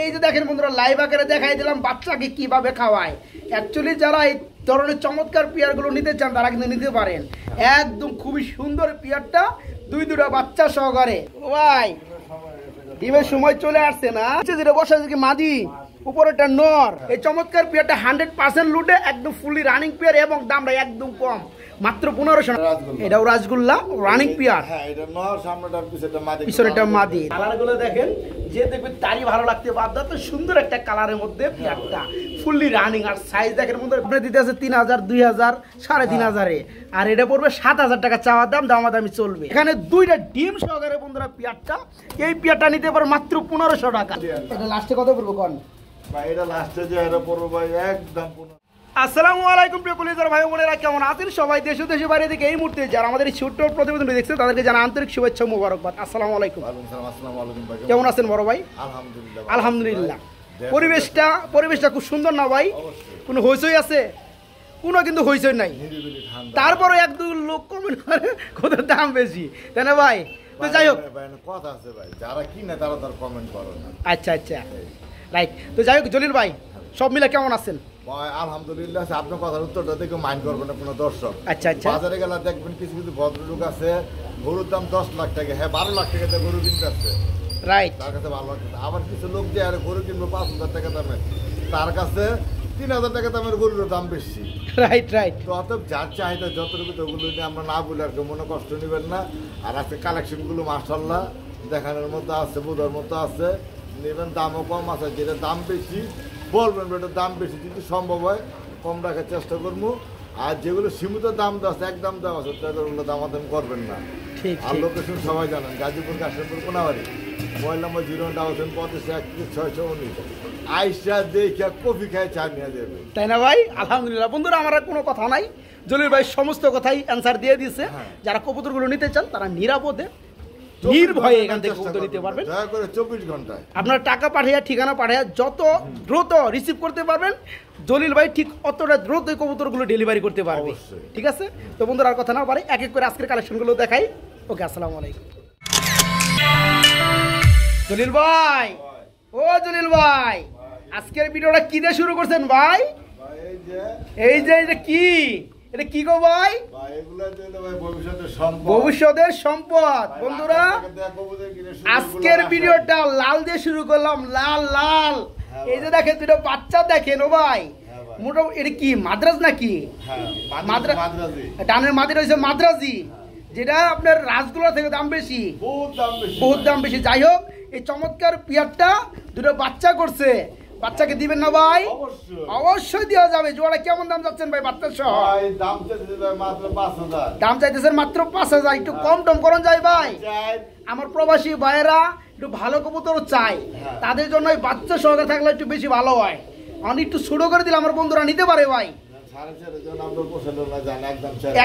এই যে দেখেন বন্ধুরা লাইভ আকারে দেখাই দিলাম বাচ্চাকে কিভাবে খাওয়ায়। অ্যাকচুয়ালি যারা এই ধরনের চমৎকার পেয়ারগুলো নিতে চান তারা কিন্তু নিতে পারেন। একদম খুবই সুন্দর পেয়ারটা, দুটা বাচ্চা সহকারে। ভাই ডিমের সময় চলে আসছে না, যেটা বসা আছে কি মাদি, উপরেটা নর। এই চমৎকার পেয়ারটা 100% লুটে, একদম ফুলি রানিং পেয়ার এবং দামটা একদম কম, মাত্র 1500। এটাও রাসগোল্লা রানিং পেয়ার, পিছনেটা মাদি। কালারগুলো দেখেন, যে দেখবেন তারই ভালো লাগতে বাধ্য। তো সুন্দর একটা কালারের মধ্যে পেয়ারটা ফুললি রানিং। আর সাইজ দেখেন বন্ধুরা, আপনি দিতে আছে 3000, 2000, 3500। আর এটা পড়বে 7000 টাকা চাওয়া দাম, দামাদামি চলবে। এখানে দুইটা ডিম সহকারে বন্ধুরা পেয়ারটা, এই পেয়ারটা নিতে পারে মাত্র 1500 টাকা। এটা লাস্টে কত পড়বে কোন ভাই? এটা লাস্টে যে এটা পড়বে ভাই একদম 15। আসসালামু আলাইকুম প্রিয় কলিজার ভাই বোনেরা, কেমন আছেন সবাই? দেশ ও দেশের বাইরে থেকে এই মুহূর্তে যারা আমাদের এই ছোট্ট প্রতিবেদনটি দেখছেন তাদেরকে জানা আন্তরিক শুভেচ্ছা ও মোবারকবাদ। আসসালামু আলাইকুম। কেমন আছেন বড় ভাই? আলহামদুলিল্লাহ। পরিবেশটা খুব সুন্দর না ভাই? কোনো হইচই আছে? কোনো কিন্তু হইচই নাই। তারপরে এক দু লোক কমেন্ট করে কত দাম বেশি, তাই না ভাই? তো যাই হোক, কথা আছে ভাই, যারা কিনে তারা তার কমেন্ট করে না। আচ্ছা রাইট। তো যাই হোক জলিল ভাই, সব মিলে কেমন আছেন? আলহামদুলিল্লাহ। আপনার কথার উত্তরটা দেখে মাইন্ড করবেন না কোনো দর্শক। আচ্ছা। বাজারে গেলে দেখবেন কিছু ভদ্রলোক আছে, গরুর দাম 10 লাখ টাকা, হ্যাঁ 12 লাখ টাকাতে গরু কিনতে আসছে, রাইট, তার কাছে ভালো লাগছে। আবার কিছু লোক যে আরে গরু কিনবো 5000 টাকা দামে, তার কাছে 3000 টাকা দামের গরুর দাম বেশি। রাইট। তো অতএব যার চাহিদা যতটুকু ওগুলো নিয়ে আমরা না বলে আর কেউ মনে কষ্ট নেবেন না। আর আজকে কালেকশনগুলো মাশাআল্লাহ দেখানোর মতো আছে, বোঝার মতো আছে, নেবেন। দামও কম আছে, যেটা দাম বেশি বলবেন এটার দাম বেশি, যদি সম্ভব হয় কম রাখার চেষ্টা করবো। আর যেগুলো সীমিত দাম দেওয়া আছে, একদম দেওয়া আছে, ওগুলো দামাদামি করবেন না। আর লোকেশন সবাই জানেন, গাজীপুর কাশিমপুর কোনাবাড়ি, মোবাইল নম্বর 0-35-31-619। আইসা দেখে কফি খায় চা নিয়ে যাবে, তাই না ভাই? আলহামদুলিল্লাহ। বন্ধুরা আমার কোনো কথা নাই, জলিল ভাই সমস্ত কথাই অ্যান্সার দিয়ে দিয়েছে। যারা কবুতরগুলো নিতে চান তারা নিরাপদে নির্ভয়ে এখান থেকে কবুতর নিতে পারবেন। 24 ঘন্টায় আপনার টাকা পাঠিয়ে ঠিকানা পাঠিয়ে যত দ্রুত রিসিভ করতে পারবেন, জলিল ভাই ঠিক অতটা দ্রুত কবুতরগুলো ডেলিভারি করতে পারবে। ঠিক আছে, তো বন্ধুরা আর কথা না পারে এক এক করে আজকের কালেকশনগুলো দেখাই। ওকে, আসসালামু আলাইকুম। জলিল ভাই, ও জলিল ভাই, আজকের ভিডিওটা কি দিয়ে শুরু করছেন ভাই? এই যে এটা কি, এটা কি গো ভাই? ভবিষ্যতের সম্পদ। বন্ধুরা আজকের ভিডিওটা লাল দিয়ে শুরু করলাম, লাল। এই যে দেখেন দুটো বাচ্চা দেখেন ও ভাই, মোটামুটি এটা কি মাদ্রাজ নাকি? ডানের মাদি রয়েছে মাদ্রাজি, যেটা আপনার রাসগোল্লা থেকে দাম বেশি, বহুত দাম বেশি। যাই হোক, এই চমৎকার পেয়ারটা দুটো বাচ্চা করছে, বাচ্চাকে দিবেন না ভাই? অবশ্যই দেওয়া যাবে। জোড়া কেমন দাম যাচ্ছেন ভাই বাচ্চা সহ? দাম চাইতেছেন মাত্র 5000। একটু কম টম করুন যায় ভাই। আমার প্রবাসী ভাইয়েরা একটু ভালো কবুতর চাই, তাদের জন্য বাচ্চা সহকারে থাকলে একটু বেশি ভালো হয়। আমি একটু ছোট করে দিলে আমার বন্ধুরা নিতে পারে ভাই।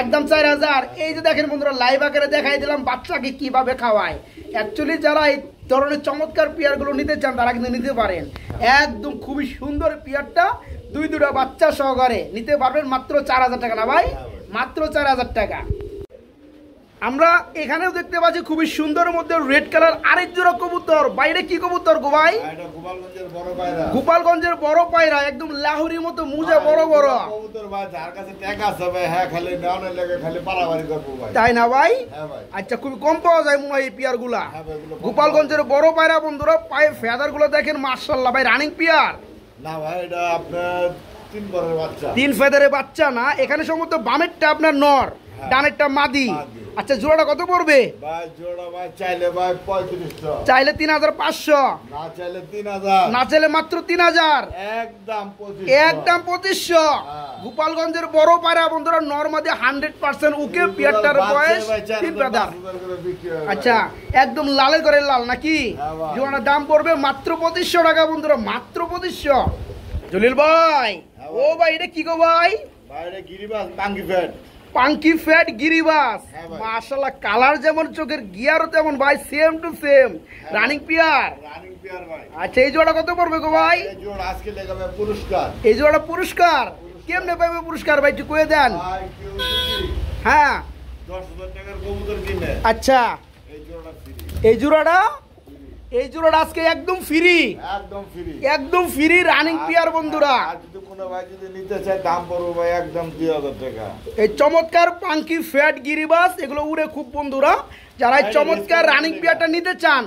একদম 4000। এই যে দেখেন বন্ধুরা লাইভ আকারে দেখাই দিলাম বাচ্চাকে কিভাবে খাওয়ায়। অ্যাকচুয়ালি যারা এই ধরনের চমৎকার পেয়ারগুলো নিতে চান তারা কিন্তু নিতে পারেন। একদম খুবই সুন্দর পেয়ারটা, দুটা বাচ্চা সহকারে নিতে পারবেন মাত্র 4000 টাকা। না ভাই, মাত্র 4000 টাকা। আমরা এখানেও দেখতে পাচ্ছি খুবই সুন্দর মধ্যে রেড কালার আরেক জোড়া কবুতর। বাইরে কি কবুতর গো ভাই? গোপালগঞ্জের বড় পায়রা, একদম লাহুরির মতো মুজা বড় কবুতর ভাই। যার কাছে টাকা আছে ভাই, হ্যাঁ খালি নেওয়ার লাগে খালি পারাবাড়ি করব ভাই, তাই না ভাই? আচ্ছা, খুব কম পাওয়া যায় মনে হয় এই পেয়ার গুলা। গোপালগঞ্জের বড় পায়রা। বন্ধুরা পায়ে ফেদার গুলো দেখেন মাশাআল্লাহ ভাই, রানিং পেয়ার না ভাই? এটা আপনার 3 ফেদারের বাচ্চা। 3 ফেদারের বাচ্চা না? এখানে সম্ভবত বামেরটা আপনার নর, ডানেরটা মাদি। আচ্ছা, জোড়াটা কত পড়বে ভাই? জোড়া ভাই চাইলে ভাই 3500, চাইলে 3500, না চাইলে 3000, না চাইলে মাত্র 3000, একদম 2500। গোপালগঞ্জের বড় পায়রা বন্ধুরা, নরমাদি 100% ওকে। পেয়ারটার বয়স 3 ফেদার। আচ্ছা, একদম লালের করে লাল নাকি? জোড়াটার দাম পড়বে মাত্র 2500 টাকা বন্ধুরা, মাত্র 2500। জলিল ভাই, ও ভাই এটা কি গো ভাই? ভাই এটা গিরিবাস, পাঙ্কি ফ্যাট। পাঙ্কি ফ্যাট গিরিবাস, মাশাআল্লাহ। কালার যেমন চোখের গিয়ারও তেমন ভাই, same to same running pair ভাই। আচ্ছা, এই জোড়া কত পড়বে গো ভাই? এই জোড়া আজকে লাগাবে পুরস্কার। এই জোড়া পুরস্কার কেমনে পাবে পুরস্কার ভাই, একটু কয়ে দেন। হ্যাঁ, 10000 টাকার কবুতর কিনে, আচ্ছা এই জোড়াটা ফ্রি। এই জোড়াটা এই জোড়াটা আজকে একদম ফ্রি, একদম ফ্রি, একদম ফ্রি রানিং পেয়ার বন্ধুরা। আর যদি কোনো ভাই যদি নিতে চায় দাম পড়বে ভাই একদম 2000 টাকা। এই চমৎকার পাঙ্কি ফ্যাট গিরিবাস এগুলো উড়ে খুব বন্ধুরা, যারা এই চমৎকার রানিং পেয়ারটা নিতে চান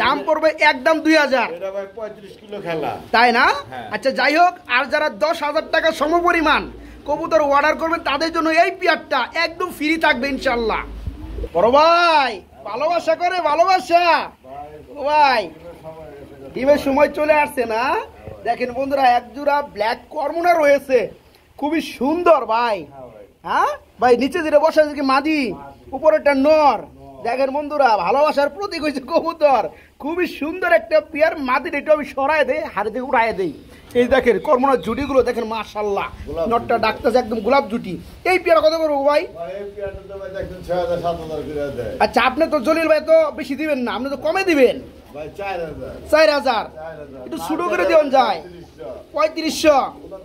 দাম পড়বে একদম 2000। এটা ভাই 35 কিলো খেলা, তাই না? হ্যাঁ। আচ্ছা যাই হোক, আর যারা 10,000 টাকা সমপরিমাণ কবুতর অর্ডার করবেন তাদের জন্য এই পেয়ারটা একদম ফ্রি থাকবে ইনশাল্লাহ। বড় ভাই ভালোবাসা করে, ভালোবাসা ভাই ডিমের সময় চলে আসছে না? দেখেন বন্ধুরা এক জোড়া ব্ল্যাক কর্মনা রয়েছে, খুবই সুন্দর ভাই। হ্যাঁ ভাই, নিচে যেটা বসা আছে কি মাদি, উপরেরটা নর। দেখেন বন্ধুরা ভালোবাসার প্রতীক হয়েছে কবুতর, খুবই সুন্দর একটা পেয়ার। মাদির এটা আমি সরাই দেই, হাড়ি থেকে উড়াই দেই। এই দেখেন কর্মনার জুটিগুলো দেখেন মাশাআল্লাহ, নটটা ডাকতেছে একদম গোলাপ জুটি। এই পেয়ার কত করবো ভাই? এই পেয়ারটা তো ভাই দেখেন 6000 7000 করে দেয়। আচ্ছা আপনি তো জলিল ভাই তো বেশি দিবেন না, আপনি তো কমে দিবেন ভাই 4000, 4000 একটু ছোট করে দেওয়া যায় 3500,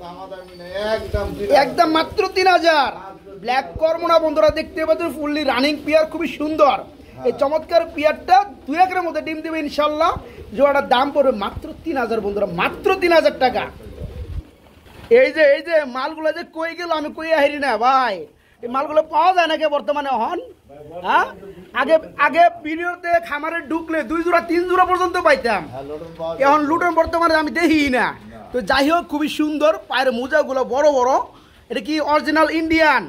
দামাদামি নেই, একদম একদম মাত্র 3000। ব্ল্যাক কর্মনা বন্ধুরা দেখতে পাচ্ছেন, ফুললি রানিং পেয়ার, খুবই সুন্দর। এই চমৎকার পেয়ারটা 2-1 মধ্যে ডিম দেবে ইনশাল্লাহ। জোড়াটার দাম পড়বে মাত্র 3000 বন্ধুরা, মাত্র 3000 টাকা। এই যে মালগুলো যে কই গেল আমি কই হারি না ভাই, এই মালগুলো পাওয়া যায় নাকি বর্তমানে হন? হ্যাঁ আগে ভিডিওতে খামারে ঢুকলে 2 জোড়া 3 জোড়া পর্যন্ত পাইতাম, এখন লুটন বর্তমানে আমি দেখি না। তো যাই হোক খুবই সুন্দর, পায়ের মোজাগুলো বড় বড়। এটা কি অরিজিনাল ইন্ডিয়ান?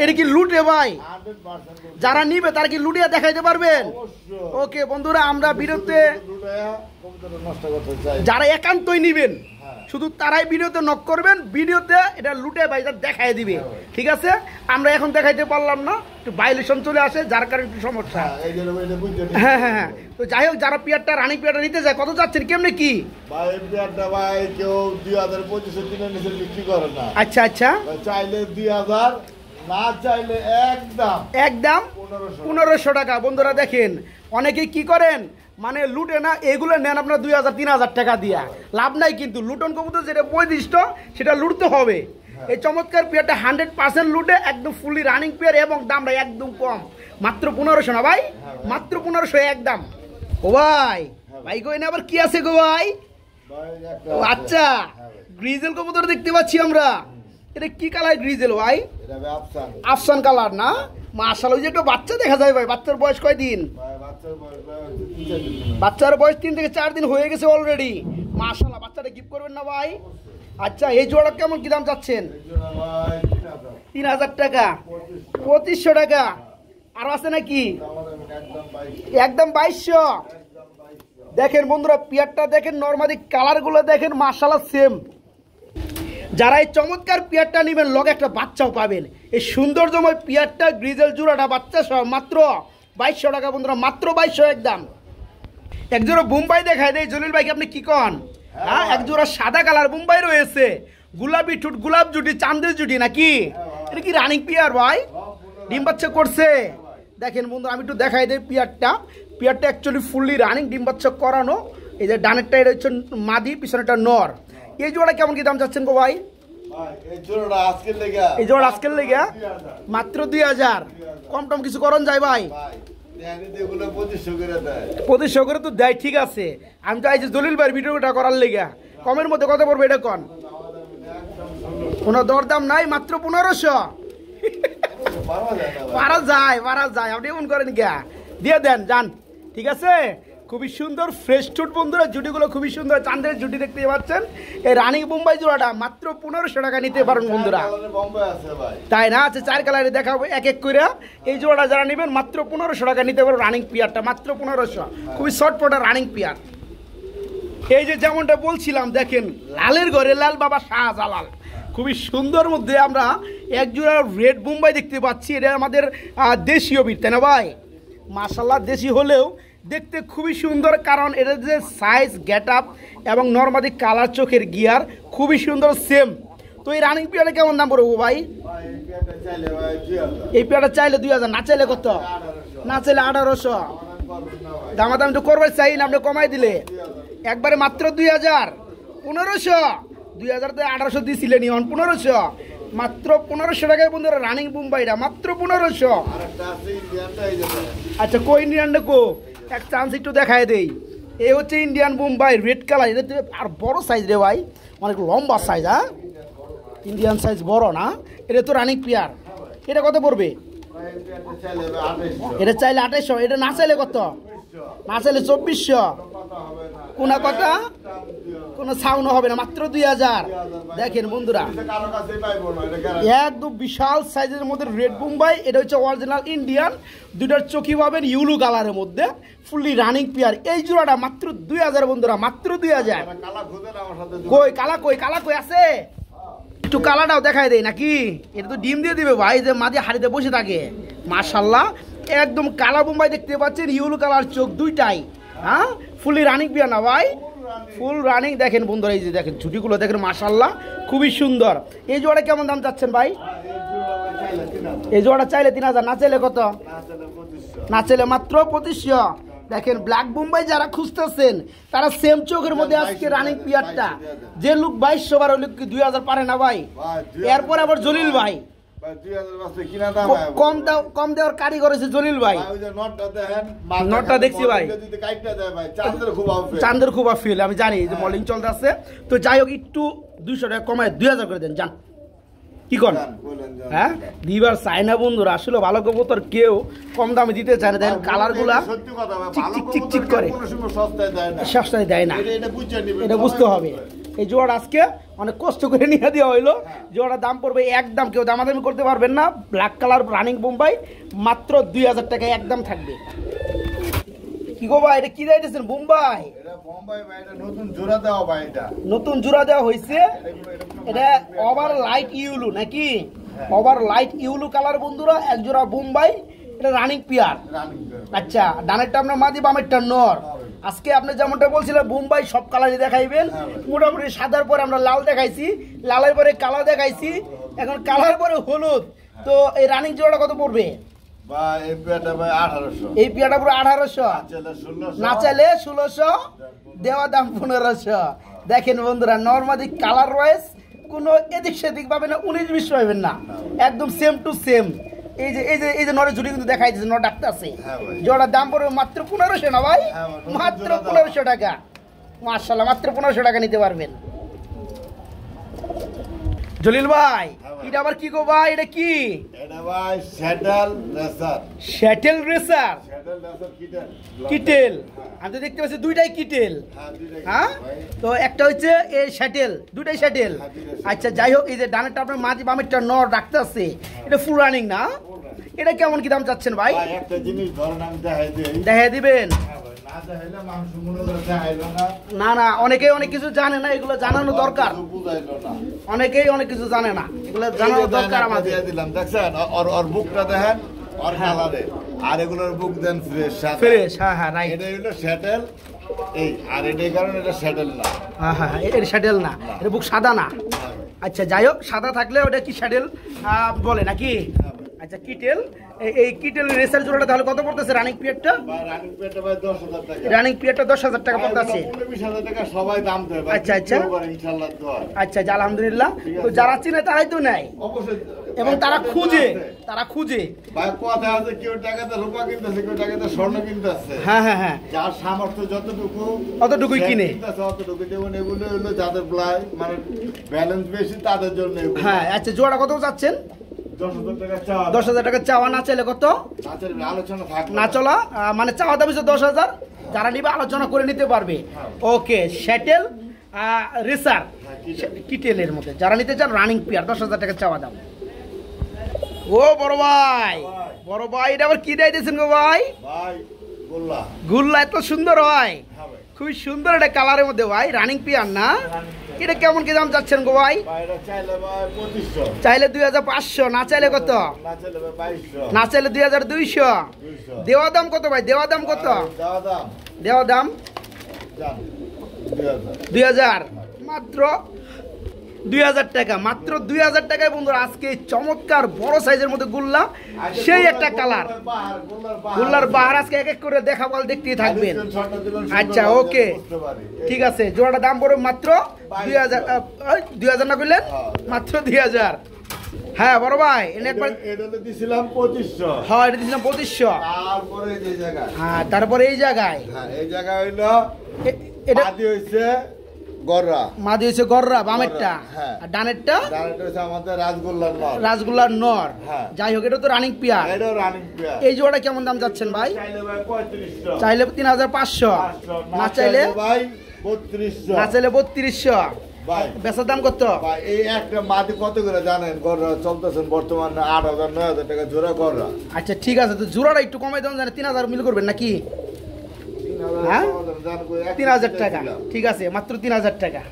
এটা কি লুটে ভাই? যারা নিবে তারা কি লুটিয়া দেখাইতে পারবেন? ওকে বন্ধুরা, আমরা ভিডিওতে যারা একান্তই নিবেন শুধু তারাই ভিডিওতে নক করবেন, ভিডিওতে এটা লুটে ভাইজার দেখাই দিবে। ঠিক আছে, আমরা এখন দেখাইতে পারলাম না, একটু ভাইলেশন চলে আসে যার কারণে একটু সমস্যা। হ্যাঁ হ্যাঁ হ্যাঁ, তো যাই হোক যারা পেয়ারটা রানিং পেয়ারটা নিতে যায় কত যাচ্ছেন কেমনে কি? ভাই পেয়ারটা ভাই কেউ 2025 দিনের নিচে বিক্রি করে না। আচ্ছা আচ্ছা, চাইলে 2000, না চাইলে একদম 1500 টাকা। বন্ধুরা দেখেন অনেকেই কি করেন, মানে লুটে না, এগুলো নেন আপনার 2000-3000 টাকা দিয়া, লাভ নাই। কিন্তু লুটন কবুতর যেটা বৈশিষ্ট্য সেটা লুটতে হবে। এই চমৎকার পেয়ারটা 100% লুটে, একদম ফুলি রানিং পেয়ার এবং দামটা একদম কম, মাত্র 1500 না ভাই, মাত্র 1500 একদম। ও ভাই ভাই কই না আবার কি আছে গো ভাই? ও আচ্ছা, গ্রিজেল কবুতর দেখতে পাচ্ছি আমরা। এটা কি কালার গ্রিজেল ভাই? আফসান কালার না? মাশাআল্লাহ, ওই যে একটা বাচ্চা দেখা যায় ভাই। বাচ্চার বয়স কয়দিন? বাচ্চার বয়স 3 থেকে 4 দিন হয়ে গেছে অলরেডি। মাশাআল্লাহ, বাচ্চাটা গিফট করবেন না ভাই? আচ্ছা, এই জোড়া কেমন কি দাম চাচ্ছেন? 3000 টাকা, 2500 টাকা। আর আছে নাকি? একদম 2200। দেখেন বন্ধুরা পেয়ারটা দেখেন, নরমালি কালারগুলো দেখেন মাশাআল্লাহ সেম। যারা এই চমৎকার পেয়ারটা নেবেন লগে একটা বাচ্চাও পাবেন। এই সৌন্দর্যময় পেয়ারটা গ্রিজেল জোড়াটা বাচ্চা সহ মাত্র 2200 টাকা বন্ধুরা, মাত্র 2200 একদম। একজোড়া বোম্বাই দেখায় দেয় জলিল ভাইকে, আপনি কি কন? হ্যাঁ, একজোড়া সাদা কালার বোম্বাই রয়েছে, গোলাপি ঠুট, গোলাপ জুটি, চাঁদের জুটি নাকি? এটা কি রানিং পেয়ার ভাই? ডিম বাচ্চা করছে? দেখেন বন্ধু আমি একটু দেখাই দেই পেয়ারটা। পেয়ারটা অ্যাকচুয়ালি ফুললি রানিং, ডিম বাচ্চা করানো। এই যে ডানেরটা এটা হচ্ছে মাদি, পিছনেরটা নর। এই জোড়া কেমন কি দাম চাচ্ছেন গো ভাই? এই জোড়া আজকের লেগে মাত্র 2000। কম টম কিছু করন যায় ভাই? 2500 করে তো দেয়, ঠিক আছে। আমি চাইছি জলিল ভাইয়ের ভিডিওটা করার লেগে। কমের মধ্যে কত পড়বে এটা কন? কোনো দরদাম নাই, মাত্র 1500। পারা যায়, আপনি এমন করেন গিয়া দিয়ে দেন যান। ঠিক আছে, খুবই সুন্দর ফ্রেশ টুট বন্ধুরা, জুটিগুলো খুবই সুন্দর, চাঁদের জুটি দেখতে পাচ্ছেন। এই রানিং বোম্বাই জোড়াটা মাত্র 1500 টাকা নিতে পারেন বন্ধুরা, তাই না? আচ্ছা, 4 কালারে দেখাবো এক এক করে। এই জোড়াটা যারা নেবেন মাত্র 1500 টাকা নিতে পারো, রানিং পেয়ারটা মাত্র 1500, খুবই শর্টপটা রানিং পেয়ার। এই যে যেমনটা বলছিলাম দেখেন, লালের ঘরে লাল বাবা শাহজালাল, খুবই সুন্দর মধ্যে আমরা এক জোড়া রেড বোম্বাই দেখতে পাচ্ছি। এটা আমাদের দেশীয় বিট, তাই না ভাই? মাশাআল্লাহ, দেশি হলেও দেখতে খুবই সুন্দর, কারণ এটা যে সাইজ, গেট আপ এবং নর্মালি কালার, চোখের গিয়ার খুবই সুন্দর সেম। তো এই রানিং পেয়ারটা কেমন দাম পড়বো ভাই? এই পেয়ারটা চাইলে 2000, না চাইলে কত? না চাইলে 1800। দামাদাম তো করবার চাই না, আপনি কমাই দিলে একবারে মাত্র 2000, 1500। 2000 তো 1800 দিয়েছিলেন, 1500, মাত্র 1500 টাকায় বন্ধুরা রানিং বোম্বাইটা মাত্র 1500। আচ্ছা, কই ইন্ডিয়ানটা কো? এক চান্স একটু দেখায় দেই। এই হচ্ছে ইন্ডিয়ান বোম্বাই রেড কালার, এটা আর বড় সাইজ রে ভাই, অনেক লম্বা সাইজ। হ্যাঁ ইন্ডিয়ান সাইজ বড় না, এটা তো রানিং পেয়ার। এটা কত পড়বে? এটা চাইলে 2800, এটা না চাইলে কত? না চাইলে 2400। কোনা কথা কোনো সাউন্ড হবে না, মাত্র 2000। দেখেন বন্ধুরা একদম বিশাল সাইজের মধ্যে রেড বোম্বাই, এটা হচ্ছে অরিজিনাল ইন্ডিয়ান। দুটার চোখি পাবেন ইউলু কালারের মধ্যে, ফুললি রানিং পেয়ার। এই জোড়াটা মাত্র 2000 বন্ধুরা, মাত্র 2000। কই কালা, কই কালা কই আছে? একটু কালাটাও দেখায় দেয় নাকি? এটা তো ডিম দিয়ে দিবে ভাই, যে মাঝে হাড়িতে বসে থাকে। মাশাল্লাহ একদম কালা বোম্বাই দেখতে পাচ্ছেন, ইউলু কালার চোখ দুইটাই। হ্যাঁ ফুললি রানিং পেয়ার না ভাই, ফুল রানিং। দেখেন বন্ধুরা এই যে দেখেন ঝুটিগুলো দেখেন, মাশাল্লাহ খুবই সুন্দর। এই জোড়া কেমন দাম চাচ্ছেন ভাই? এই জোড়া চাইলে 3000, না চাইলে কত? না চাইলে মাত্র 2500। দেখেন ব্ল্যাক বোম্বাই যারা খুঁজতেছেন তারা সেম চোখের মধ্যে আজকে রানিং পিয়ারটা, যে লুক 2200 বার, ওই লুক কি 2000 পারে না ভাই? এরপর আবার জলিল ভাই কম দেওয়ার কারিগর হয়েছে জলিল ভাই। নটটা দেখছি ভাই, চান্দের খুব ফিল, আমি জানি যে মলিং চলতে আছে। তো যাই হোক একটু 200 টাকা কমায় 2000 করে দেন, যান কি করেন? হ্যাঁ দিবার চাই না বন্ধুরা, আসলে ভালো কবুতর কেউ কম দামে দিতে চায় না। দেখেন কালার গুলা চিক করে, সস্তায় দেয় না, এটা বুঝতে হবে। এই জোড়া আজকে অনেক কষ্ট করে নিয়ে দেওয়া হইলো। জোড়ার দাম পড়বে একদম, কেউ দামাদামি করতে পারবেন না। ব্ল্যাক কালার রানিং বোম্বাই মাত্র 2000 টাকায় একদম থাকবে। কি গো ভাই, এটা কি দিয়েছেন? বোম্বাই নতুন জোড়া দেওয়া হয়েছে। এটা ওভার লাইট ইউলু নাকি? ওভার লাইট ইউলু কালার বন্ধুরা, এক জোড়া বোম্বাই, এটা রানিং পিয়ার। আচ্ছা ডানেরটা আপনার মাদি, বামেরটা নর। আজকে আপনি যেমনটা বলছিলেন বোম্বাই সব কালারই দেখাইবেন, মোটামুটি সাদার পরে আমরা লাল দেখাইছি, লালের পরে কালো দেখাইছি, এখন কালার পরে হলুদ। তো এই রানিং জোড়াটা কত পড়বে? এই পিয়াটা পুরো 1800, না চাইলে 1600, দেওয়া দাম 1500। দেখেন বন্ধুরা নরমাদি কালার ওয়াইজ কোনো এদিক সেদিক পাবেন না, 19-20 পাবেন না, একদম সেম টু সেম। এই যে নরের ঝুড়ি কিন্তু দেখাই দিচ্ছে, নর ডাক্তার আছে। জোড়ার দাম পড়বে মাত্র 1500 না ভাই, মাত্র 1500 টাকা। মাশাআল্লাহ মাত্র 1500 টাকা নিতে পারবেন। জলিল ভাই এটা আবার কি গো ভাই? এটা কি? এটা ভাই শ্যাটেল রেসার। শ্যাটেল রেসার, কিটেল। আমি তো দেখতে পাচ্ছি দুইটাই কিটেল। হ্যাঁ তো একটা হচ্ছে এই শ্যাটেল, দুইটাই শ্যাটেল। আচ্ছা যাই হোক, এই যে ডানেরটা আপনার মাঝি, বামেরটা নর ডাকতে আছে, এটা ফুল রানিং না? এটা কেমন কি দাম চাচ্ছেন ভাই? একটা জিনিস ধরেন আমি দেখাই দিবেন। না না অনেকেই অনেক কিছু জানে না, এগুলো জানানো দরকার। অনেকেই অনেক কিছু জানে না, এগুলো জানানো দরকার আমাদের। দিলাম দেখছেন, ওর বুকটা দেখেন, ওর কালারে, আর এগুলোর বুক দেন ফ্রেশ ফ্রেশ। হ্যাঁ হ্যাঁ রাইট, এটা হলো শ্যাটেল। এই আর এটার কারণে এটা শ্যাটেল না। হ্যাঁ হ্যাঁ এটা শ্যাটেল না, এটা বুক সাদা না। আচ্ছা যাই হোক, সাদা থাকলে ওটা কি শ্যাটেল বলে নাকি? আচ্ছা কিটেল, এই কিটেল রেসার জোড়াটা তাহলে কত পড়তেছে রানিং পিরিয়ডটা? রানিং পিরিয়ডটা ভাই 10,000 টাকা। রানিং পিরিয়ডটা 10,000 টাকা পড়তেছে। 20,000 টাকা সবাই দাম দেয় ভাই। আচ্ছা আচ্ছা ইনশাআল্লাহ দোয়া। আচ্ছা আলহামদুলিল্লাহ। তো যারা চিনে তারাই তো নেয় অবশ্যই, এবং তারা খুঁজে ভাই কথা আছে, কেউ টাকাতে রূপা কিনতেছে, কেউ টাকাতে স্বর্ণ কিনতেছে। হ্যাঁ হ্যাঁ হ্যাঁ, যার সামর্থ্য যতটুকু অতটুকুই কিনে, অতটুকু। যেমন এগুলো হলো যাদের মানে ব্যালেন্স বেশি তাদের জন্য। হ্যাঁ আচ্ছা জোড়া কত যাচ্ছেন? 10,000 টাকা চাওয়া। 10,000 টাকা চাওয়া, না চাইলে কত? আলোচনা থাকবে, না চলা মানে চাওয়া দাম হচ্ছে 10,000, যারা নিবে আলোচনা করে নিতে পারবে। ওকে শ্যাটেল রেসার কিটেলের মধ্যে যারা নিতে চান রানিং পিয়ার 10,000 টাকা চাওয়া দাম। ও বড় ভাই এটা আবার কি দিয়েছেন গো ভাই? গুল্লা এত সুন্দর হয়, খুবই সুন্দর এটা কালারের মধ্যে ভাই, রানিং পিয়ার না? এটা কেমন কি দাম যাচ্ছেন গো ভাই? চাইলে 2,500, না চাইলে কত? না চাইলে 2,200। দেওয়া দাম কত ভাই? দেওয়া দাম কত? দেওয়া দাম 2,000, মাত্র 2,000 টাকা, মাত্র 2,000 টাকায় বন্ধুরা আজকে চমৎকার বড় সাইজের মধ্যে গুল্লা, সেই একটা কালার। গুল্লার বাহার আজকে এক এক করে দেখাবো, দেখতেই থাকবেন। আচ্ছা ওকে ঠিক আছে, জোড়াটা দাম পড়বে মাত্র 2,000 না করলেন? মাত্র 2,000। হ্যাঁ বড় ভাই এনে একবার এটা দিছিলাম 2500। হ্যাঁ এটা দিছিলাম 2500। তারপরে যে জায়গায়, হ্যাঁ তারপরে এই জায়গায়, হ্যাঁ এই জায়গায় হইলো এটা আদি হইছে গররা, মাদি হচ্ছে গররা বামেরটা, হ্যাঁ। আর ডানেরটা ডানেরটা হইছে আমাদের রাজগোল্লার নর। রাজগোল্লার নর। হ্যাঁ। যাই হোক এটা তো রানিং পিয়ার। এটাও রানিং পেয়ার। এই জোড়াটা কেমন দাম যাচ্ছেন ভাই? চাইলে ভাই 3500, চাইলে 3500, না চাইলে ভাই 3200, না চাইলে 3200। ভাই বেচার দাম কত? ভাই এই একটা মাটি কত করে জানেন? গররা চলতেছেন বর্তমানে 8000 9000 টাকা জোড়া গররা। আচ্ছা ঠিক আছে, তো জোড়াটা একটু কমাই দেন, জানেন 3000 মিল করবেন নাকি? হ্যাঁ 3000 টাকা, ঠিক আছে মাত্র 3000 টাকা।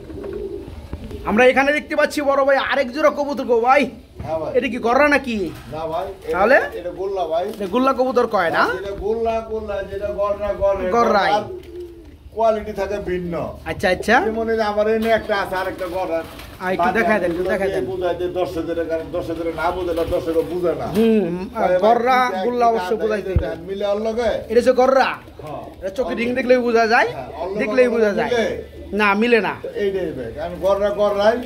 আমরা এখানে দেখতে পাচ্ছি বড় ভাই আরেক জোড়া কবুতর গো ভাই, হ্যাঁ ভাই এটা কি গররা নাকি? না ভাই তাহলে? এটা গোল্লা ভাই, এটা গুল্লা কবুতর কয় না? যেটা গোল্লা গোল্লা, যেটা গররা গররা, গররাই। কোয়ালিটি থাকে ভিন্ন। আচ্ছা আচ্ছা, যেমন এই যে আমার এনে একটা আছে আরেকটা গররা, একটু দেখাই দেন, একটু দেখাই দেন। বুঝাইতে দর্শকদের, কারণ দর্শকদের না বুঝলে দর্শক বুঝে না। গররা গুল্লা অবশ্য বুঝাইতে মিলে ওর লগে। এটা হচ্ছে গররা, হ্যাঁ এটা চোখে রিং দেখলেই বোঝা যায়, দেখলেই বোঝা যায়। না মিলে না, এইটাই ভাই, কারণ গররা গররাই,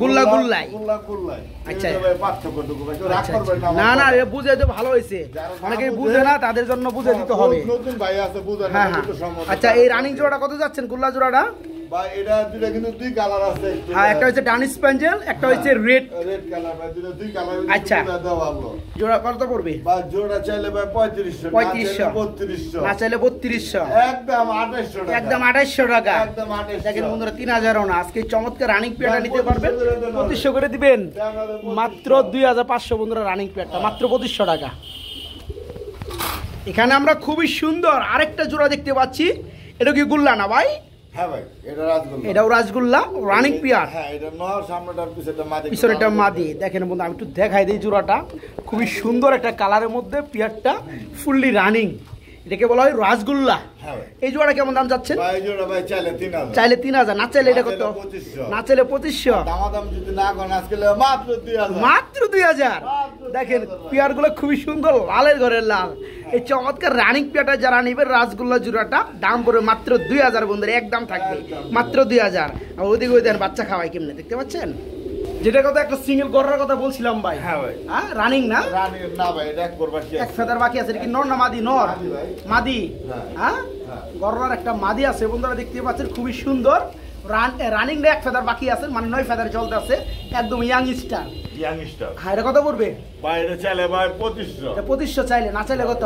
গুল্লা গুল্লাই। গুল্লা গুল্লাই। আচ্ছা। এইটা ভাই পার্থক্যটুকু ভাই, কেউ রাগ আচ্ছা, করবেন না। না না এটা বুঝে তো ভালো হয়েছে, অনেকেই বুঝে না তাদের জন্য বুঝে দিতে হবে। নতুন ভাই আছে বুঝে না, হ্যাঁ হ্যাঁ। একটু সমস্যা। আচ্ছা এই রানিং জোড়াটা কত যাচ্ছেন? গুল্লা জোড়াটা ভাই এটা দুটো কিন্তু দুই কালার আছে। হ্যাঁ, একটা হচ্ছে ডানিশ প্যাঞ্জেল, একটা হচ্ছে রেড। রেড কালার ভাই, দুটো দুই কালার। আচ্ছা। দেওয়া হলো। জোড়া কত পড়বে? বা জোড়া চাইলে ভাই 3500, 3500, 3200, না চাইলে 3200, একদম 2800 টাকা। একদম 2800 টাকা। একদম 2800। দেখেন বন্ধুরা 3000ও না, আজকে চমৎকার রানিং পেয়ারটা নিতে পারবেন, 2500 করে দিবেন মাত্র 2500। বন্ধুরা রানিং পেয়ারটা মাত্র 2500 টাকা। এখানে আমরা খুবই সুন্দর আরেকটা জোড়া দেখতে পাচ্ছি, এটা কি গুল্লা না ভাই? হ্যাঁ ভাই এটা রাজগোল্লা। এটাও রাজগোল্লা রানিং পেয়ার, হ্যাঁ এটা নর, সামনেটার পিছনেটা মাদি। পিছনেটা মাদি। দেখেন বন্ধু আমি একটু দেখাই দিই জোড়াটা, খুবই সুন্দর একটা কালারের মধ্যে পেয়ারটা, ফুললি রানিং। এটাকে বলা হয় রাজগোল্লা। হ্যাঁ ভাই এই জোড়া কেমন দাম যাচ্ছেন? ভাই জোড়া ভাই চাইলে 3000, চাইলে 3000, না চাইলে এটা কত? 2500, না চাইলে 2500, দামাদাম যদি না করেন আজকে মাত্র 2000। মাত্র 2000। দেখেন পেয়ার গুলো খুবই সুন্দর, লালের ঘরের লাল। এই চমৎকার রানিং পেয়ারটা যারা নিবে রাজগোল্লা জোড়াটা দাম পড়বে মাত্র 2000। বন্ধুরা একদম থাকবে মাত্র 2000। আর ওদিকে ওই দেন বাচ্চা খাওয়াই কেমনে দেখতে পাচ্ছেন, যেটা কথা একটা সিঙ্গেল গড়ার কথা বলছিলাম ভাই। হ্যাঁ ভাই হ্যাঁ রানিং না, রানী না ভাই এটা একবার বাকি এক আছে। ফেদার বাকি আছে। এটা কি নর না মাদি? নর, মাদি ভাই। মাদি। হ্যাঁ। হ্যাঁ গড়ার একটা মাদি আছে বন্ধুরা দেখতে পাচ্ছেন, খুবই সুন্দর। রানিং এক ফেদার বাকি আছে, মানে 9 ফেদার চলতে আছে, একদম ইয়াং স্টার। ইয়াং স্টার হ্যাঁ এটা কত পড়বে? ভাই এটা চাইলে ভাই 2500, এটা 2500 চাইলে, না চাইলে কত?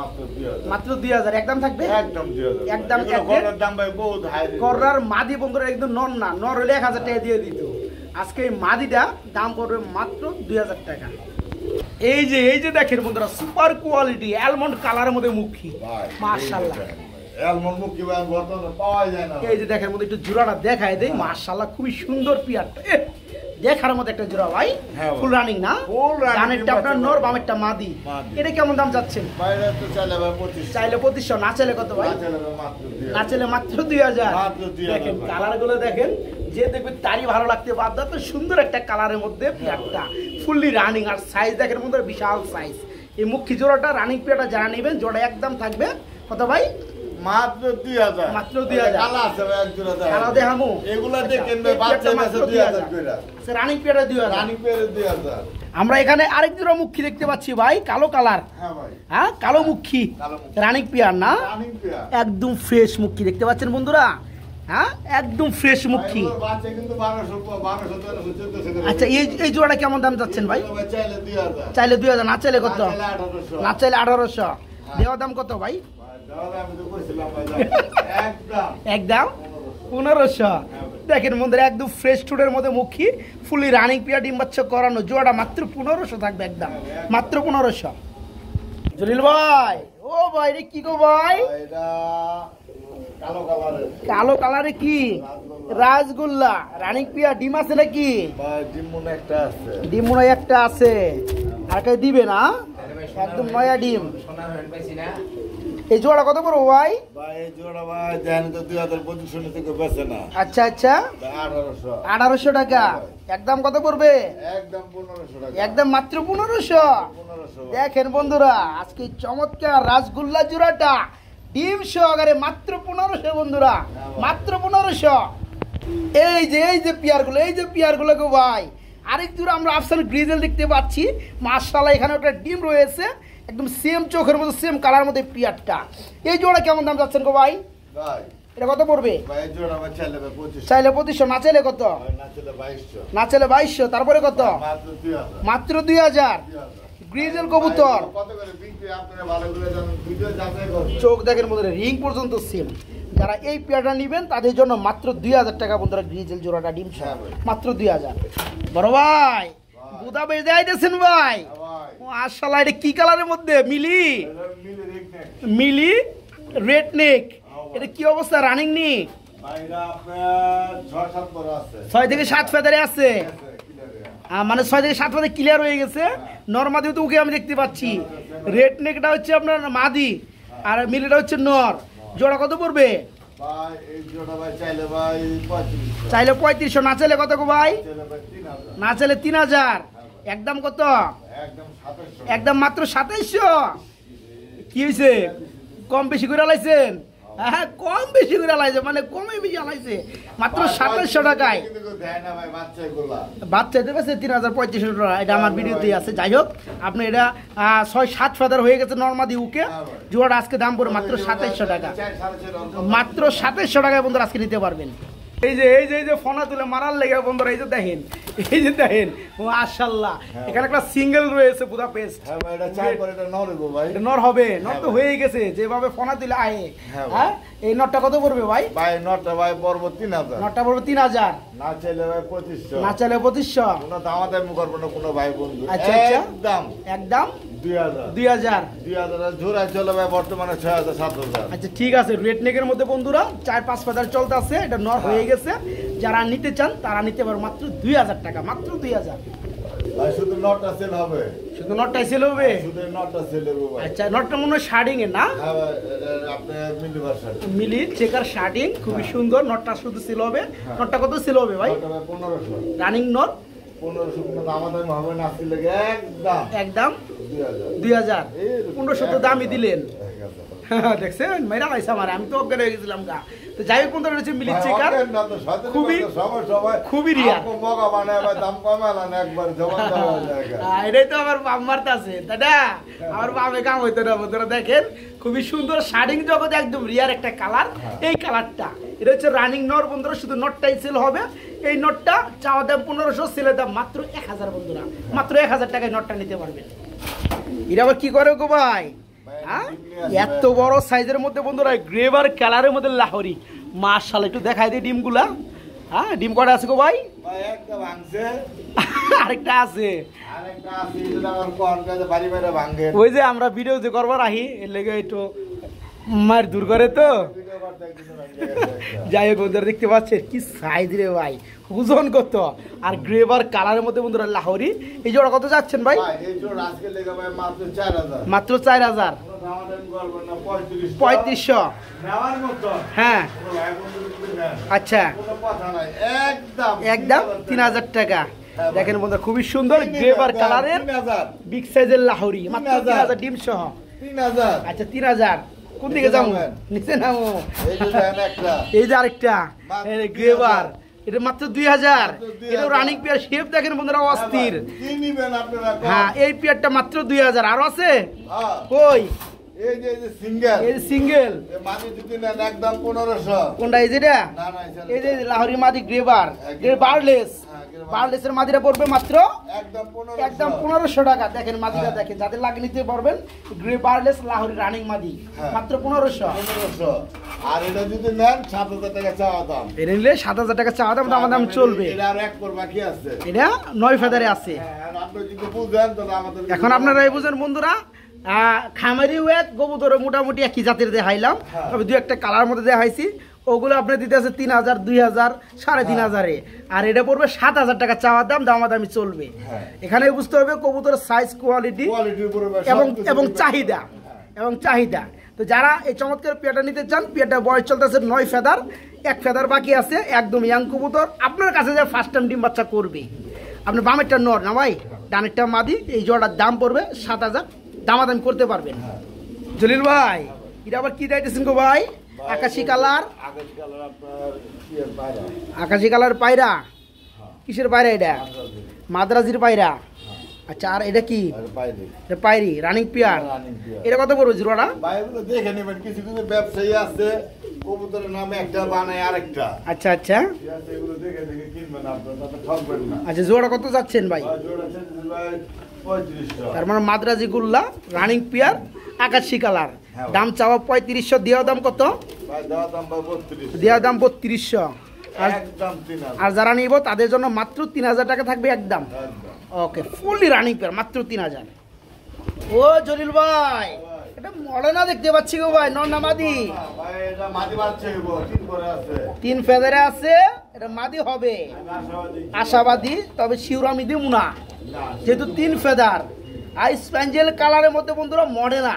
মাত্র 2000। মাত্র 2000 একদম থাকবে। একদম 2000 একদম এগুলো গররার দাম ভাই বহুত হাই। গড়ার মাদি বন্ধুরা একদম নর না, নর হলে 1000 টাকা দিয়ে দিত। আজকে এই মাদিটা দাম পড়বে মাত্র 2000 টাকা। এই যে দেখেন বন্ধুরা সুপার কোয়ালিটি অ্যালমন্ড কালারের মধ্যে মুখী, ভাই মাশাআল্লাহ। এলমন মুখি ভাই বর্তমানে পাওয়া যায় না। এই যে দেখেন মধ্যে একটু জোড়াটা দেখায় দেই, মাশাআল্লাহ খুবই সুন্দর পিয়ারটা, দেখার মতো একটা জোড়া ভাই। হ্যাঁ ভাই। ফুল রানিং না? Full running, ডানেরটা আপনার নর, বামেরটা মাদি। মাদি। এটা কেমন দাম যাচ্ছেন? বাইরে তো চাইলে ভাই 2500, চাইলে 2500, না চাইলে কত ভাই? না চাইলে ভাই মাত্র 2000। না চাইলে মাত্র 2000। মাত্র 2000 দেখেন ভাই। কালার গুলো দেখেন, যে দেখবে তারই ভালো লাগতে বাধ্য। তো সুন্দর একটা কালারের মধ্যে পেয়ারটা ফুললি রানিং, আর সাইজ দেখেন বন্ধুরা বিশাল সাইজ। এই মুখী জোড়াটা রানিং পেয়ারটা যারা নেবেন জোড়া একদম থাকবে কত ভাই? মাত্র 2000। মাত্র 2000। কালা আছে ভাই এক জোড়া দাও। কালা দেখামু? এগুলা আচ্ছা, দেখেন এই ভাই বাচ্চা পেয়ারটা মাছে মাত্র 2000 কইরা। আচ্ছা রানিং পেয়ারটা 2000। রানী পেরে 2000। আমরা এখানে আরেক জোড়া মুখী দেখতে পাচ্ছি ভাই, কালো কালার। হ্যাঁ ভাই হ্যাঁ কালো মুখী, কালো মুখী। রানিং পেয়ার না? রানী পেয়ার। একদম ফ্রেশ মুখী দেখতে পাচ্ছেন বন্ধুরা। হ্যাঁ একদম ফ্রেশ মুখী। এগুলোর বাচ্চা কিন্তু 1200 1300 করে। আচ্ছা এই জোড়াটা কেমন দাম যাচ্ছেন ভাই? এগুলো ভাই চাইলে 2000। চাইলে 2000, না চাইলে কত? না চাইলে 1800। না চাইলে 1800। দেওয়া দাম কত ভাই? ভাই দাদা আমি তো কইছিলাম ভাই একদম একদম 1500। দেখেন বন্ধুরা একদম ফ্রেশ টুডের মধ্যে মুখী, ফুলি রানিং পিয়া ডিম বাচ্চা করানো জোড়াটা মাত্র 1500 থাকবে, একদম মাত্র 1500। জলিল ভাই, ও ভাই রে কি গো ভাই? এটা কালো কালারের। কালো কালারে কি? রাজগোল্লা রানিং পিয়া ডিম আছে নাকি? ভাই ডিমুন একটা আছে। ডিম মনে হয় একটা আছে, আর কে দিবে না? একদম নয়া ডিম। এই জোড়া কত বড় ভাই? ভাই এই জোড়া ভাই জানেন তো 2025 থেকে বেচে না। আচ্ছা আচ্ছা 1800। 1800 টাকা। একদম কত পড়বে? একদম 1500 টাকা। একদম মাত্র 1500। 1500। দেখেন বন্ধুরা আজকে চমৎকার রাসগোল্লা জোড়াটা ডিম সহকারে মাত্র 1500 বন্ধুরা, মাত্র 1500। এই যে পিয়ারগুলো, এই যে পিয়ারগুলো গো ভাই আরেক জোড়া আমরা আফসান গ্রিজেল দেখতে পাচ্ছি, মাশাআল্লাহ এখানে একটা ডিম রয়েছে, একদম সেম চোখের মতো সেম কালার মধ্যে পিয়ারটা। এই জোড়া কেমন দাম যাচ্ছেন গো ভাই? ভাই এটা কত পড়বে? ভাই এই জোড়া আমার চাইলে 2500, চাইলে 2500, না চাইলে কত? ভাই না চাইলে 2200, না চাইলে 2200, তারপরে কত? মাত্র 2000, মাত্র 2000। গ্রিজেল কবুতর কত করে বিক্রি আপনারা ভালো করে জানেন, ভিডিও যাচাই করবেন। চোখ দেখের মধ্যে রিং পর্যন্ত সেম। যারা এই পেয়ারটা নেবেন তাদের জন্য মাত্র 2000 টাকা বন্ধুরা, গ্রিজেল জোড়াটা ডিম সহ মাত্র 2000। বড় ভাই বুদা বেজে আইতেছেন ভাই, ভাই মাশাআল্লাহ এটা কি কালারের মধ্যে? মিলি এটা মিলে রেখে মিলি রেড নেক, এটা কি অবস্থা? রানিং নি ভাইরা আপনার 6-7 বড় আছে, 6 থেকে 7 ফেদারে আছে, মানে 6 থেকে 7 ফেদারে ক্লিয়ার হয়ে গেছে। নরমাদি তো ওকে আমি দেখতে পাচ্ছি। রেড নেকটা হচ্ছে আপনার মাদি, আর মিলিটা হচ্ছে নর। জোড়া কত পড়বে? ভাই এই জোড়া ভাই চাইলে ভাই 3500, চাইলে 3500, না চাইলে কত গো ভাই? চাইলে ভাই 3000, না চাইলে 3000। একদম কত? একদম 2700, একদম মাত্র 2700। কি হয়েছে? কম বেশি করে লাইছেন? হ্যাঁ কম বেশি করে লাইছে, মানে কমে বেশি লাইছে। মাত্র 2700 টাকায় কিন্তু দেয় না ভাই বাচ্চাগুলা। বাচ্চা দেবে 3500 টাকা। এটা আমার ভিডিওতেই আছে। যাই হোক, আপনি এটা 6-7 ফেদার হয়ে গেছে নর্মাদি উকে। জোয়ার আজকে দাম পড়ে মাত্র 2700 টাকা, মাত্র 2700 টাকায় বন্ধুরা আজকে নিতে পারবেন। এই যে ফোনা তুলে মারার লেগে বন্ধুরা, এই যে দেখেন মাশাআল্লাহ এখানে একটা সিঙ্গেল রয়েছে বুদাপেস্ট। হ্যাঁ ভাই এটা চাই করে এটা নর গো ভাই, এটা নর হবে, নর তো হয়ে গেছে যেভাবে ফোনা তুলে আয়ে। হ্যাঁ এই নরটা কত পড়বে ভাই? ভাই নরটা ভাই পড়বো 3000, নরটা পড়বে 3000, না চাইলে ভাই 2500, না চাইলে 2500। কোনো দামাদামি করবো না কোনো ভাই বন্ধু, আচ্ছা আচ্ছা, একদম একদম 2000, 2000। 2000 জোড়া চলে ভাই বর্তমানে 6000 7000। আচ্ছা ঠিক আছে, রেড নেকের মধ্যে বন্ধুরা 4-5 ফেদার চলতে আছে, এটা নর হয়ে গেছে। যারা নিতে চান তারা নিতে পারো মাত্র 2000 টাকা, মাত্র 2000। ভাই শুধু নটটা সেল হবে, শুধু নটটাই সেল হবে? শুধু নটটা সেল হবে ভাই। আচ্ছা নটটা মনে হয় শার্টিং এর না? হ্যাঁ ভাই আপনি মিলিবার শার্ট, মিলি চেকার শার্টিং খুবই সুন্দর। নটটা শুধু সেল হবে। নটটা কত সেল হবে ভাই? নটটা ভাই 1500, রানিং নর 1500 কোনো দামাদামি হবে না, আসলে একদম একদম 2000। 2000। 1500 তো দামই দিলেন। দেখছেন মেরা লাইছে আমার, আমি তো অজ্ঞান হয়ে গেছিলাম গা। তো যাই হোক বন্ধুরা রয়েছে মিলি চেকার, খুবই রিয়ার। এটাই তো আমার বাম মারতে আছে দাদা, আমার বামে কাম হইতো না বন্ধুরা। দেখেন খুবই সুন্দর শার্টিং জগতে একদম রিয়ার একটা কালার। এই কালারটা এটা হচ্ছে রানিং নর বন্ধুরা, শুধু নটটাই সেল হবে। এই নটটা চাওয়া দাম 1500, সেলের দাম মাত্র 1000 বন্ধুরা, মাত্র 1000 টাকায় নটটা নিতে পারবেন। এটা আবার কি করে গো ভাই? এত বড় সাইজের মধ্যে বন্ধুরা গ্রেভার কালারের মধ্যে লাহোরি, মাশাআল্লাহ একটু দেখাই দিই ডিমগুলা। হ্যাঁ ডিম কটা আছে গো ভাই? আরেকটা আছে, ওই যে আমরা ভিডিও যে করবার আহি এর লেগে একটু মার দূর করে তো। যাই হোক বন্ধুরা দেখতে পাচ্ছেন কি সাইজ রে ভাই, ওজন কত, আর গ্রেভার কালারের মধ্যে বন্ধুরা লাহোরি। এই জোড়া কত যাচ্ছেন ভাই? মাত্র 4000, 3500। হ্যাঁ আচ্ছা একদম 3000 টাকা। দেখেন বন্ধুরা খুবই সুন্দর গ্রেভার কালারের বিগ সাইজের লাহোরি, মাত্র 3000 ডিম সহ। 3000। আচ্ছা 3000। কোন দিকে যাবো? নিচে নামো। এই যে আরেকটা গ্রেভার, এটা মাত্র 2000। এটা রানিং পেয়ার, শেপ দেখেন বন্ধুরা অস্থির। হ্যাঁ এই পেয়ারটা মাত্র 2000। আরো আছে কই? এই যে সিঙ্গেল, এই সিঙ্গেল মাদি যদি নেন একদম 1500। কোনটা? এই যেটা? এই যে লাহোরি মাদি গ্রেভার, বারলেস, বারলেসের মাদিটা পড়বে মাত্র একদম 1500 টাকা। দেখেন মাদিটা দেখেন, যাদের লাগে নিতে পারবেন। গ্রে বারলেস লাহোরি রানিং মাদি মাত্র 1500। আর এটা যদি নেন 7000 টাকা চাওয়া দাম। এটা নিলে 7000 টাকা চাওয়া দাম, দাম দাম চলবে। এটা আর এক পর বাকি আছে, এটা 9 ফেদারে আছে। আপনি যদি বুঝেন তাহলে আমাদের এখন আপনারা এই বুঝেন বন্ধুরা, খামারি ওয়েট কবুতর মোটামুটি একই জাতের দেখাইলাম, তবে দু একটা কালার মধ্যে দেখাইছি। ওগুলো আপনার দিতে আছে 3000, 2000, 3500। আর এটা পড়বে 7000 টাকা চাওয়ার দাম, দামাদামি চলবে। এখানে বুঝতে হবে কবুতরের সাইজ, কোয়ালিটি এবং চাহিদা, এবং চাহিদা। তো যারা এই চমৎকার পেয়ারটা নিতে চান, পেয়ারটা বয়স চলতেছে 9 ফেদার, 1 ফেদার বাকি আছে, একদম ইয়াং কবুতর। আপনার কাছে যে ফার্স্ট টাইম ডিম বাচ্চা করবে, আপনার বামেরটা নর না ভাই, ডানেরটা মাদি। এই জোড়াটার দাম পড়বে 7000, দামাদামি করতে পারবেন। জলিল ভাই এটা আবার কি দিতেছেন গো ভাই? আকাশি কালার, আকাশি কালার পায়রা। কিসের পায়রা এটা? মাদ্রাজির পায়রা। আচ্ছা, আর এটা কি? আর বাইরে এটা পায়রি রানিং পেয়ার। Running pair. এটা কত পড়বে জোড়াটা? বাইরেগুলো দেখে নেবেন, কিছু কিছু ব্যবসায়ী আছে কবুতরের নামে একটা বানায় আরেকটা। আচ্ছা আচ্ছা ঠিক আছে, এগুলো দেখে দেখে কিনবেন আপনারা, তাতে ঠকবেন না। আচ্ছা, জোড়া কত যাচ্ছেন ভাই? ভাই জোড়া ছেড়ে ভাই 3500। তার মানে মাদ্রাজি গুল্লা রানিং পেয়ার আকাশি কালার, হ্যাঁ। দাম চাওয়া 3500, দেওয়া দাম কত? ভাই দেওয়া দাম ভাই 3200। দেওয়া দাম 3200। আর একদম 3000। আর যারা নিব তাদের জন্য মাত্র 3000 টাকা থাকবে একদম। একদম। ওকে, ফুললি রানিং পেয়ার মাত্র 3000। ও জলিল ভাই, এটা মডেনা দেখতে পাচ্ছি গো ভাই, নর না মাদি? ভাই এটা মাদি বাচ্চা হইব, 3 করে আছে। 3 ফেদারে আছে, এটা মাদি হবে আমি আশাবাদী। আশাবাদী, তবে শিউর আমি দিব না, না, যেহেতু 3 ফেদার আর স্প্যাঞ্জেল কালারের মধ্যে বন্ধুরা মডেনা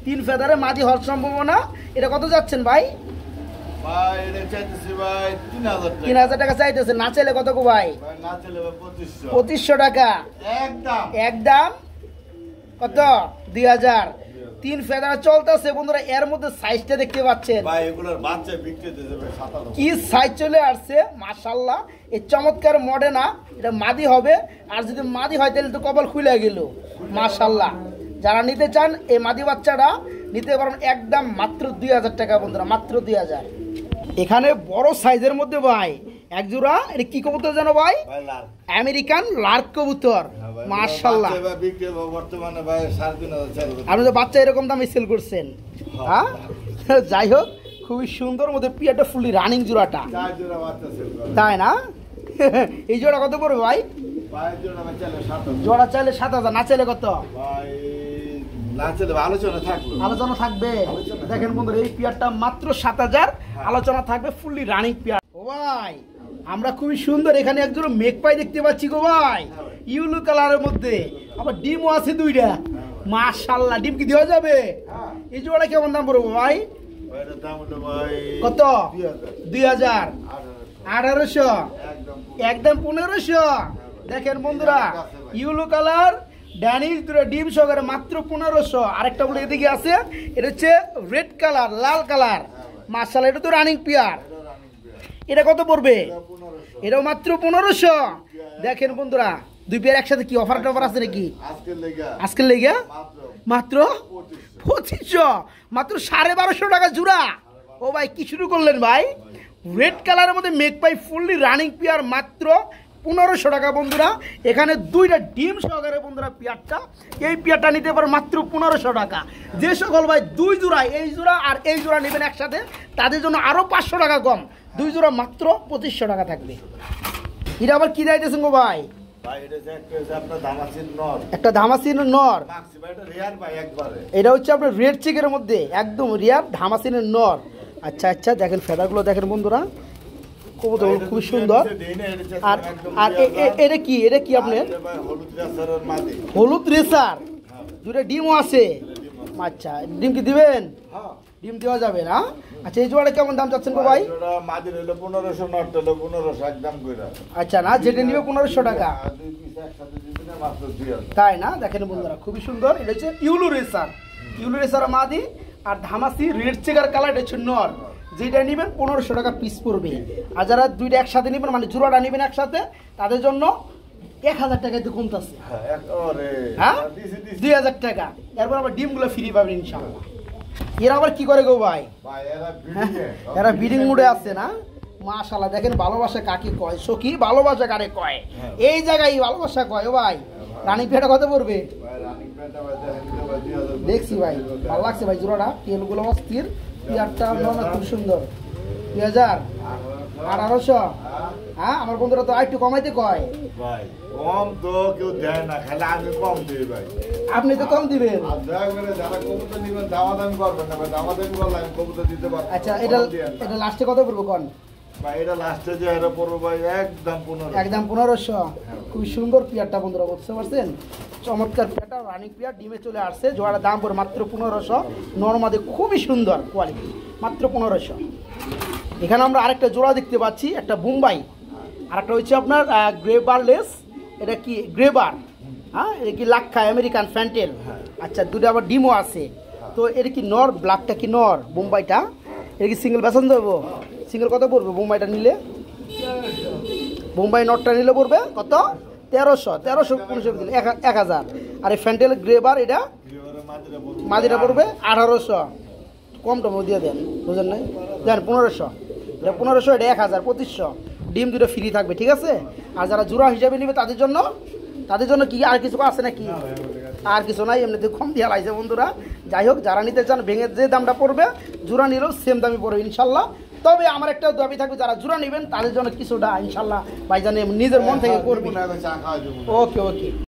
3 ফেদারে মাদি হওয়ার সম্ভাবনা। এটা কত যাচ্ছেন ভাই? ভাই এটা চাইতেছি ভাই 3000 টাকা। 3000 টাকা চাইতেছে, না চাইলে কত গো ভাই? ভাই না চলে ভাই 2500। 2500 টাকা একদম। একদম। কত? 2000। 3 ফেদার চলতেছে বন্ধুরা, এর মধ্যে সাইজটা দেখতে পাচ্ছেন ভাই এগুলোর বাচ্চা বিক্রি দিতে ভাই 57। কি সাইজ চলে আসছে মাশাআল্লাহ। এই চমৎকার মডেনা, এটা মাদি হবে, আর যদি মাদি হয় তাহলে তো কপাল খুলে গেল মাশাআল্লাহ। যারা নিতে চান এই মাদি বাচ্চাটা নিতে পারেন একদম মাত্র 2000 টাকা বন্ধুরা, মাত্র 2000। এখানে বড় সাইজের মধ্যে ভাই এক জোড়া, এটা কি কবুতর জানো ভাই? ভাই লাল। আমেরিকান লার্ক কবুতর মাশাআল্লাহ। বাচ্চা ভাই বিক্রি হবে বর্তমানে ভাই 3500 চালবে। আপনি তো বাচ্চা এরকম দামে সেল করছেন, হ্যাঁ? যাই হোক, খুবই সুন্দর মধ্যে পিয়াটা ফুলি রানিং জোড়াটা, 4 জোড়া বাচ্চা সেল করে। তাই না? এই জোড়া কত পড়বে ভাই? ভাই জোড়া ভাই চলে 7000। জোড়া চাইলে 7000, না চাইলে কত? ভাই না চলে আলোচনা থাকলো। আলোচনা থাকবে। আলোচনা। দেখেন বন্ধুরা, এই পিয়ারটা মাত্র 7000, আলোচনা থাকবে, ফুললি রানিং পিয়ার। ও ভাই, আমরা খুবই সুন্দর এখানে একজন মেঘ পাই দেখতে পাচ্ছি গো ভাই, ইউলো কালারের মধ্যে, আবার ডিমও আছে 2টা। মাশাআল্লাহ, ডিম কি দেওয়া যাবে? হ্যাঁ। এই জোড়া কেমন দাম পড়বে ভাই? ভাই এর দাম হলো ভাই কত? 2000। 2000। 1800। একদম। একদম 1500। দেখেন বন্ধুরা, ইউলো কালার ড্যানিশ দুটো ডিম সহকারে মাত্র 1500। আরেকটা বলে এদিকে আছে, এটা হচ্ছে রেড কালার, লাল কালার মাশাআল্লাহ, এটা তো রানিং পিয়ার। এটা কত পড়বে? এটাও মাত্র 1500। দেখেন বন্ধুরা, দুই পেয়ার একসাথে কি অফার টফার আছে নাকি আজকের লেগা আজকের লেগে? মাত্র 2500, মাত্র 1250 টাকা জোড়া। ও ভাই, কি শুরু করলেন ভাই? রেড কালারের মধ্যে মেঘ পাই ফুললি রানিং পিয়ার মাত্র 1500 টাকা বন্ধুরা। এখানে 2টা ডিম সহকারে বন্ধুরা পিয়ারটা, এই পিয়ারটা নিতে পারেন মাত্র 1500 টাকা। যে সকল ভাই 2 জোড়া, এই জোড়া আর এই জোড়া নেবেন একসাথে, তাদের জন্য আরও 500 টাকা কম, 2 জোড়া মাত্র 2500 টাকা থাকবে। এটা আবার কি দিতেছেন গো ভাই? ভাই এটা যে একটা আপনার দামাসিন নর, একটা ধামাসিন নর। মাক্সি ভাই এটা রিয়ার ভাই একবারে। এটা হচ্ছে আপনার রেড চিকের মধ্যে একদম রিয়ার ধামাসিনের নর। আচ্ছা আচ্ছা, দেখেন ফেদারগুলো দেখেন বন্ধুরা, কবুতর খুব সুন্দর। আর আর এটা কি, এটা কি আপনার? হলুদ রেসারের মাদি। হলুদ রেসার, 2টা ডিমও আছে। আচ্ছা, ডিম কি দিবেন? হ্যাঁ। ডিম দেওয়া যাবে না? আচ্ছা, এই জোড়াটা কেমন দাম চাচ্ছেন গো ভাই? জোড়া মাদি হলো 1500, নরটা হলো 1500 একদম কইরা। আচ্ছা, না যেটা নিবে 1500 টাকা, আর 2 পিস একসাথে দিবেন মাত্র 2000। তাই না? দেখেন বন্ধুরা, খুবই সুন্দর। এটা হচ্ছে ইউলো রেসার, ইউলো রেসার মাদি, আর ধামাসি রেড চেকার কালার, এটা হচ্ছে নর। যেটা নেবেন 1500 টাকা পিস পড়বে। আর যারা 2টা একসাথে নেবেন, মানে জোড়াটা নেবেন একসাথে, তাদের জন্য 1000 টাকা দিয়ে কমতেছে, হ্যাঁ 2000 টাকা। এরপর আবার ডিমগুলো ফ্রি পাবেন ইনশাআল্লাহ। এরা আবার কি করে গো ভাই? এরা বিডিং মুডে আছে না? মাশাআল্লাহ, দেখেন ভালোবাসা কাকে কয়, সখী ভালোবাসা কারে কয়, এই জায়গায় ভালোবাসা কয়। ও ভাই, রানিং পেয়ারটা কত পড়বে? দেখছি ভাই, ভালো লাগছে ভাই জোড়াটা, তেলগুলো অস্থির, পেয়ারটা খুব সুন্দর। 2000, 1800। হ্যাঁ, আমার বন্ধুরা তো একটু কমাইতে কয় ভাই, কম তো কেউ দেয় না, খালি আমি কম দিই ভাই। আপনি তো কম দিবেন। আর দয়া করে যারা কবুতর নিবেন দামাদামি করবেন না ভাই, দামাদামি করলে আমি কবুতর দিতে পারবো। আচ্ছা, এটা লাস্টে কত পড়বো কোন ভাই? এটা লাস্টে যে এটা পড়বো ভাই একদম 1500। একদম 1500। খুবই সুন্দর পেয়ারটা বন্ধুরা, বুঝতে পারছেন? চমৎকার পেয়ারটা, রানিং পেয়ার, ডিমে চলে আসছে। জোড়ার দাম পড়ে মাত্র 1500। নরমাদে খুবই সুন্দর কোয়ালিটি, মাত্র 1500। এখানে আমরা আরেকটা জোড়া দেখতে পাচ্ছি, একটা বোম্বাই, আর একটা হচ্ছে আপনার গ্রেবারলেস। এটা কি গ্রেবার? হ্যাঁ, এটা কি লাক্ষা আমেরিকান ফ্যান্টেল। আচ্ছা, 2টা আবার ডিমও আছে। তো এটা কি নর? ব্ল্যাকটা কি নর? বোম্বাইটা এটা কি সিঙ্গেল বেতন দেবো? সিঙ্গেল কত পড়বে বোম্বাইটা নিলে? বোম্বাই নটটা নিলে পড়বে কত? 1300 দিন 1000। আর এই ফ্যান্টেল গ্রেবার এটা মাদিটা পড়বে 1800, কম টম দিয়ে দেন, বুঝেন নাই, দেন 1500, এটা 1500, এটা 1000, 2500। ডিম দুটো ফ্রি থাকবে, ঠিক আছে। আর যারা জোড়া হিসাবে নেবে তাদের জন্য কি আর কিছু আছে নাকি? আর কিছু নাই, এমনিতে কম দিয়ে লাইছে বন্ধুরা। যাই হোক, যারা নিতে চান ভেঙে যে দামটা পড়বে জোড়া নিলেও সেম দামই পড়বে ইনশাল্লাহ। তবে আমার একটা দাবি থাকবে, যারা জোড়া নেবেন তাদের জন্য কিছুটা ইনশাল্লাহ ভাইজান নিজের মন থেকে করবে। ওকে।